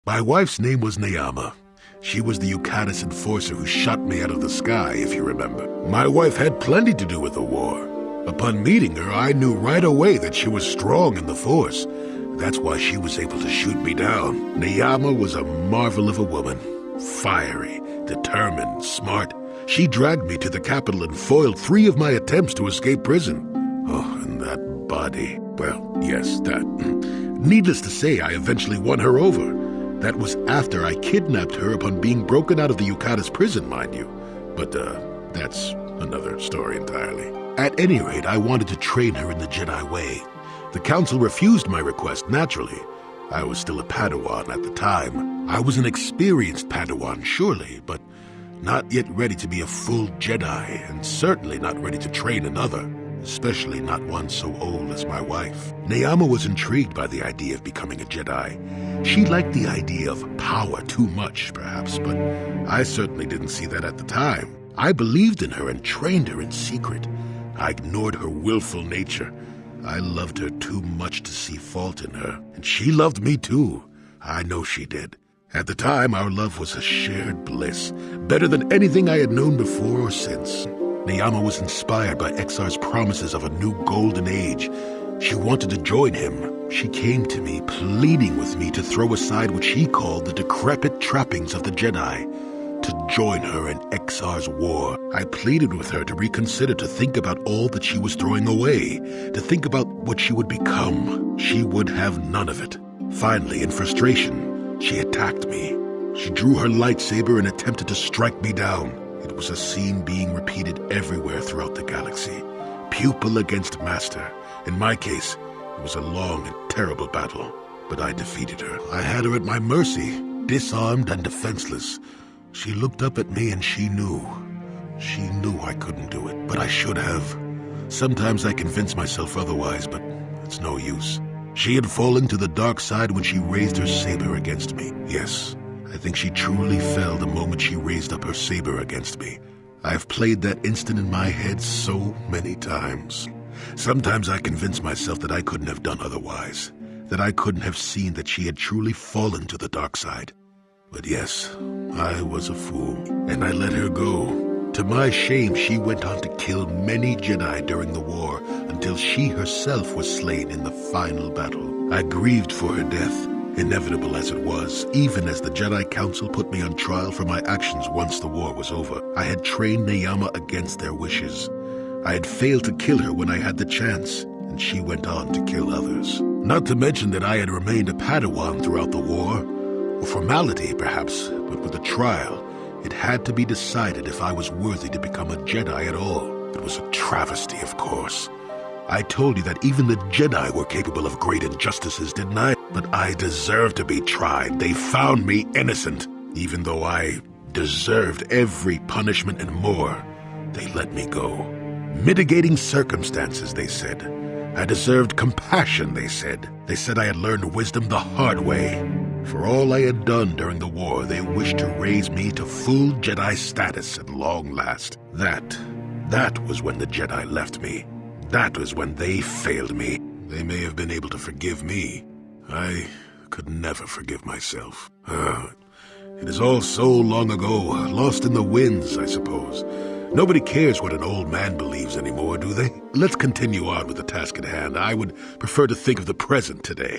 My wife's name was Nayama. She was the Yukatas enforcer who shot me out of the sky, if you remember. My wife had plenty to do with the war. Upon meeting her, I knew right away that she was strong in the Force. That's why she was able to shoot me down. Nayama was a marvel of a woman. Fiery, determined, smart. She dragged me to the capital and foiled 3 of my attempts to escape prison. Oh, and that body. Well, yes, that. Needless to say, I eventually won her over. That was after I kidnapped her upon being broken out of the Yukata's prison, mind you. But, that's another story entirely. At any rate, I wanted to train her in the Jedi way. The Council refused my request, naturally. I was still a Padawan at the time. I was an experienced Padawan, surely, but not yet ready to be a full Jedi, and certainly not ready to train another. Especially not one so old as my wife. Nayama was intrigued by the idea of becoming a Jedi. She liked the idea of power too much, perhaps, but I certainly didn't see that at the time. I believed in her and trained her in secret. I ignored her willful nature. I loved her too much to see fault in her, and she loved me too. I know she did. At the time, our love was a shared bliss, better than anything I had known before or since. Nayama was inspired by Exar's promises of a new golden age. She wanted to join him. She came to me, pleading with me to throw aside what she called the decrepit trappings of the Jedi, to join her in Exar's war. I pleaded with her to reconsider, to think about all that she was throwing away, to think about what she would become. She would have none of it. Finally, in frustration, she attacked me. She drew her lightsaber and attempted to strike me down. It was a scene being repeated everywhere throughout the galaxy. Pupil against master. In my case, it was a long and terrible battle, but I defeated her. I had her at my mercy, disarmed and defenseless. She looked up at me and she knew. She knew I couldn't do it, but I should have. Sometimes I convince myself otherwise, but it's no use. She had fallen to the dark side when she raised her saber against me. Yes, I think she truly fell the moment she raised up her saber against me. I've played that instant in my head so many times. Sometimes I convince myself that I couldn't have done otherwise, that I couldn't have seen that she had truly fallen to the dark side. But yes, I was a fool, and I let her go. To my shame, she went on to kill many Jedi during the war, until she herself was slain in the final battle. I grieved for her death, inevitable as it was, even as the Jedi Council put me on trial for my actions once the war was over. I had trained Nayama against their wishes. I had failed to kill her when I had the chance, and she went on to kill others. Not to mention that I had remained a Padawan throughout the war. A formality, perhaps, but with a trial, it had to be decided if I was worthy to become a Jedi at all. It was a travesty, of course. I told you that even the Jedi were capable of great injustices, didn't I? But I deserved to be tried. They found me innocent. Even though I deserved every punishment and more, they let me go. Mitigating circumstances, they said. I deserved compassion, they said. They said I had learned wisdom the hard way. For all I had done during the war, they wished to raise me to full Jedi status at long last. That was when the Jedi left me. That was when they failed me. They may have been able to forgive me. I could never forgive myself. It is all so long ago, lost in the winds, I suppose. Nobody cares what an old man believes anymore, do they? Let's continue on with the task at hand. I would prefer to think of the present today.